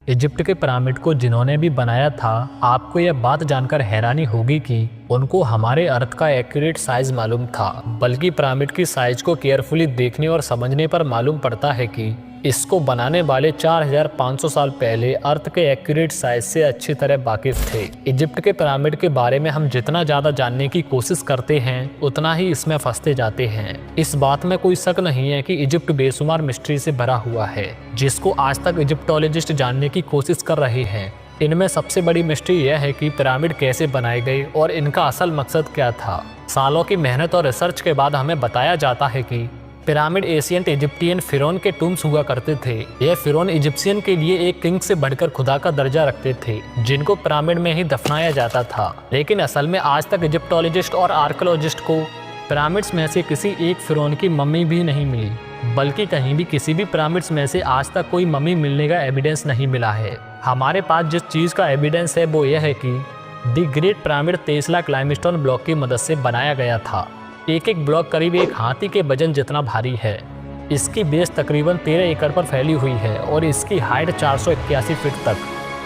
Egypt के pyramid को जिन्होंने भी बनाया था, आपको यह बात जानकर हैरानी होगी कि उनको हमारे अर्थ का एक्यूरेट साइज मालूम था। बल्कि पिरामिड की साइज को केयरफुली देखने और समझने पर मालूम पड़ता है कि इसको बनाने वाले 4500 साल पहले अर्थ के एक्यूरेट साइज से अच्छी तरह वाकिफ थे। इजिप्ट के पिरामिड के बारे में हम जितना ज़्यादा जानने की कोशिश करते हैं, उतना ही इसमें फंसते जाते हैं। इस बात में कोई शक नहीं है कि इजिप्ट बेशुमार मिस्ट्री से भरा हुआ है, जिसको आज तक इजिप्टोलॉजिस्ट जानने की कोशिश कर रहे हैं। इनमें सबसे बड़ी मिस्ट्री यह है कि पिरामिड कैसे बनाए गए और इनका असल मकसद क्या था। सालों की मेहनत और रिसर्च के बाद हमें बताया जाता है कि पिरामिड एशियंट इजिप्टियन फिरौन के टूम्स हुआ करते थे। यह फिरौन इजिप्शियन के लिए एक किंग से बढ़कर खुदा का दर्जा रखते थे, जिनको पिरामिड में ही दफनाया जाता था। लेकिन असल में आज तक इजिप्टोलॉजिस्ट और आर्कियोलॉजिस्ट को पिरामिड्स में से किसी एक फिरौन की मम्मी भी नहीं मिली, बल्कि कहीं भी किसी भी पिरामिड्स में से आज तक कोई मम्मी मिलने का एविडेंस नहीं मिला है। हमारे पास जिस चीज़ का एविडेंस है वो यह है कि द ग्रेट पिरामिड तेस्ला क्लाइमस्टोन ब्लॉक की मदद से बनाया गया था। एक एक ब्लॉक करीब एक हाथी के वजन जितना भारी है। इसकी बेस तकरीबन 13 एकड़ पर फैली हुई है और इसकी हाइट 481 फीट तक।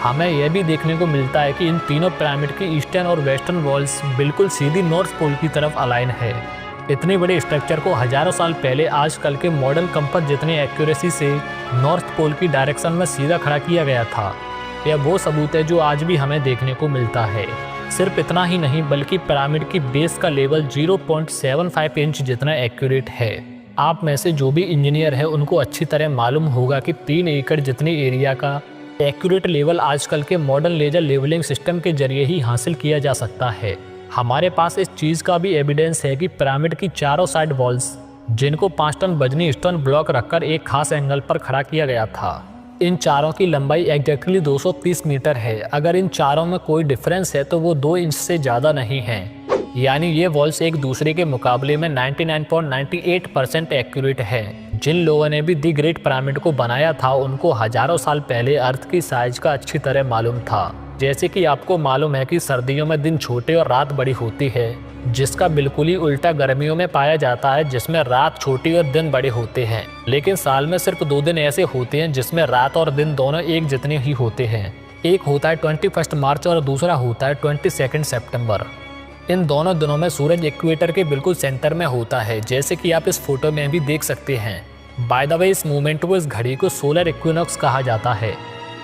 हमें यह भी देखने को मिलता है कि इन तीनों पिरामिड की ईस्टर्न और वेस्टर्न वॉल्स बिल्कुल सीधी नॉर्थ पोल की तरफ अलाइन है। इतने बड़े स्ट्रक्चर को हजारों साल पहले आजकल के मॉडर्न कंपास जितनी एक्यूरेसी से नॉर्थ पोल की डायरेक्शन में सीधा खड़ा किया गया था। यह वो सबूत है जो आज भी हमें देखने को मिलता है। सिर्फ इतना ही नहीं, बल्कि पिरामिड की बेस का लेवल 0.75 इंच जितना एक्यूरेट है। आप में से जो भी इंजीनियर है उनको अच्छी तरह मालूम होगा कि 3 एकड़ जितने एरिया का एक्यूरेट लेवल आजकल के मॉडर्न लेजर लेवलिंग सिस्टम के जरिए ही हासिल किया जा सकता है। हमारे पास इस चीज़ का भी एविडेंस है कि पिरामिड की चारों साइड वॉल्स, जिनको 5 टन वजनी स्टोन ब्लॉक रखकर एक खास एंगल पर खड़ा किया गया था, इन चारों की लंबाई एग्जैक्टली 230 मीटर है। अगर इन चारों में कोई डिफरेंस है तो वो 2 इंच से ज़्यादा नहीं है। यानी ये वॉल्स एक दूसरे के मुकाबले में 99.98% एक्यूरेट है। जिन लोगों ने भी दी ग्रेट पिरामिड को बनाया था, उनको हजारों साल पहले अर्थ की साइज का अच्छी तरह मालूम था। जैसे कि आपको मालूम है कि सर्दियों में दिन छोटे और रात बड़ी होती है, जिसका बिल्कुल ही उल्टा गर्मियों में पाया जाता है, जिसमें रात छोटी और दिन बड़े होते हैं। लेकिन साल में सिर्फ 2 दिन ऐसे होते हैं जिसमें रात और दिन दोनों एक जितने ही होते हैं। एक होता है 21 मार्च और दूसरा होता है 22 सितंबर। इन दोनों दिनों में सूरज इक्वेटर के बिल्कुल सेंटर में होता है, जैसे कि आप इस फोटो में भी देख सकते हैं। बाय द वे, इस मूवमेंट को, इस घड़ी को सोलर इक्विनॉक्स कहा जाता है।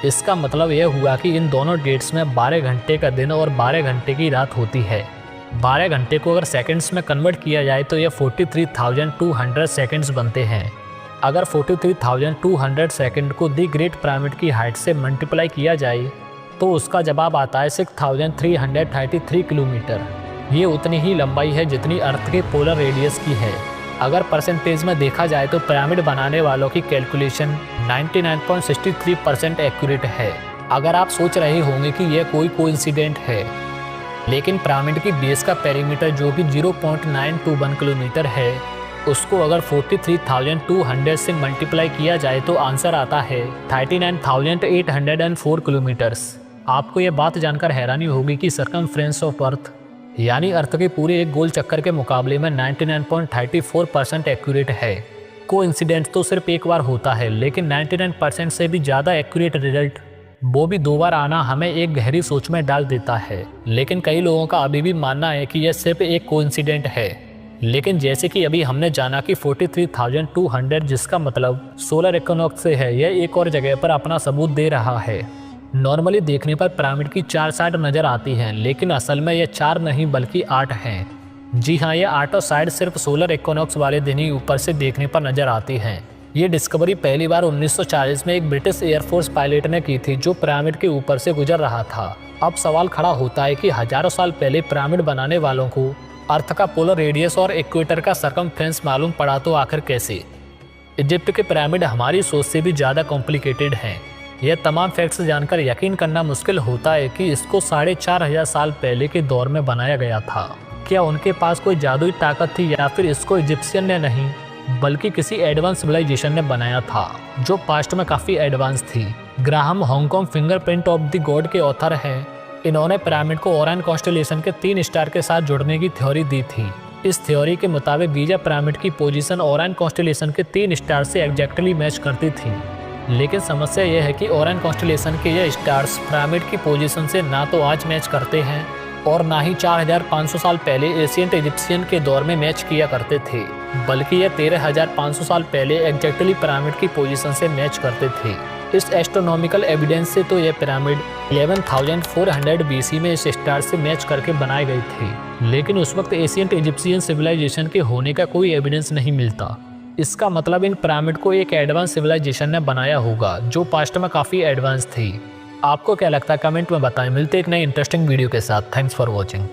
इसका मतलब यह हुआ कि इन दोनों डेट्स में 12 घंटे का दिन और 12 घंटे की रात होती है। 12 घंटे को अगर सेकंड्स में कन्वर्ट किया जाए तो यह 43,200 सेकंड्स बनते हैं। अगर 43,200 सेकंड को दी ग्रेट पिरामिड की हाइट से मल्टीप्लाई किया जाए तो उसका जवाब आता है 6,333 किलोमीटर। ये उतनी ही लंबाई है जितनी अर्थ के पोलर रेडियस की है। अगर परसेंटेज में देखा जाए तो पिरामिड बनाने वालों की कैलकुलेशन 99.63% एक्यूरेट है। अगर आप सोच रहे होंगे कि यह कोई कोइंसिडेंट है, लेकिन पिरामिड की बेस का पेरीमीटर जो कि 0.921 किलोमीटर है, उसको अगर 43,200 से मल्टीप्लाई किया जाए तो आंसर आता है 39,804 किलोमीटर्स। आपको यह बात जानकर हैरानी होगी कि सरकमफ्रेंस ऑफ अर्थ, यानी अर्थ के पूरे एक गोल चक्कर के मुकाबले में 99.34% एक्यूरेट है। कोइंसिडेंट तो सिर्फ एक बार होता है, लेकिन 99% से भी ज़्यादा एक्यूरेट रिजल्ट, वो भी 2 बार आना, हमें एक गहरी सोच में डाल देता है। लेकिन कई लोगों का अभी भी मानना है कि यह सिर्फ एक कोइंसिडेंट है। लेकिन जैसे कि अभी हमने जाना कि 43,200, जिसका मतलब सोलर इक्विनॉक्स से है, यह एक और जगह पर अपना सबूत दे रहा है। नॉर्मली देखने पर पिरामिड की 4 साइड नज़र आती हैं, लेकिन असल में यह 4 नहीं बल्कि 8 हैं। जी हाँ, ये 8 साइड सिर्फ सोलर इक्विनॉक्स वाले दिन ही ऊपर से देखने पर नज़र आती हैं। ये डिस्कवरी पहली बार 1940 में एक ब्रिटिश एयरफोर्स पायलट ने की थी, जो पिरामिड के ऊपर से गुजर रहा था। अब सवाल खड़ा होता है कि हजारों साल पहले पिरामिड बनाने वालों को अर्थ का पोलर रेडियस और इक्वेटर का सरकमफ्रेंस मालूम पड़ा तो आखिर कैसे? इजिप्ट के पिरामिड हमारी सोच से भी ज़्यादा कॉम्प्लिकेटेड हैं। यह तमाम फैक्ट्स जानकर यकीन करना मुश्किल होता है कि इसको 4,500 साल पहले के दौर में बनाया गया था। क्या उनके पास कोई जादुई ताकत थी, या फिर इसको इजिप्शियन ने नहीं बल्कि किसी एडवांस सिविलाइजेशन ने बनाया था, जो पास्ट में काफ़ी एडवांस थी? Graham Hong Kong fingerprint of the God के ऑथर हैं। इन्होंने पिरामिड को ओरायन कॉन्स्टेलेशन के 3 स्टार के साथ जुड़ने की थ्योरी दी थी। इस थ्योरी के मुताबिक गीजा पिरामिड की पोजीशन ओरायन कॉन्स्टेलेशन के 3 स्टार से एग्जैक्टली मैच करती थी। लेकिन समस्या यह है कि ओराइन कॉन्स्टेलेशन के ये स्टार्स पिरामिड की पोजीशन से ना तो आज मैच करते हैं और ना ही 4500 साल पहले एशियंट इजिप्शियन के दौर में मैच किया करते थे, बल्कि ये 13500 साल पहले एग्जैक्टली पिरामिड की पोजीशन से मैच करते थे। इस एस्ट्रोनॉमिकल एविडेंस से तो यह पिरामिड 11400 बीसी में इस स्टार से मैच करके बनाए गए थे, लेकिन उस वक्त एशियंट इजिप्शियन सिविलाइजेशन के होने का कोई एविडेंस नहीं मिलता। इसका मतलब इन पिरामिड को एक एडवांस सिविलाइजेशन ने बनाया होगा जो पास्ट में काफ़ी एडवांस थी। आपको क्या लगता है कमेंट में बताएं। मिलते एक नए इंटरेस्टिंग वीडियो के साथ। Thanks for watching.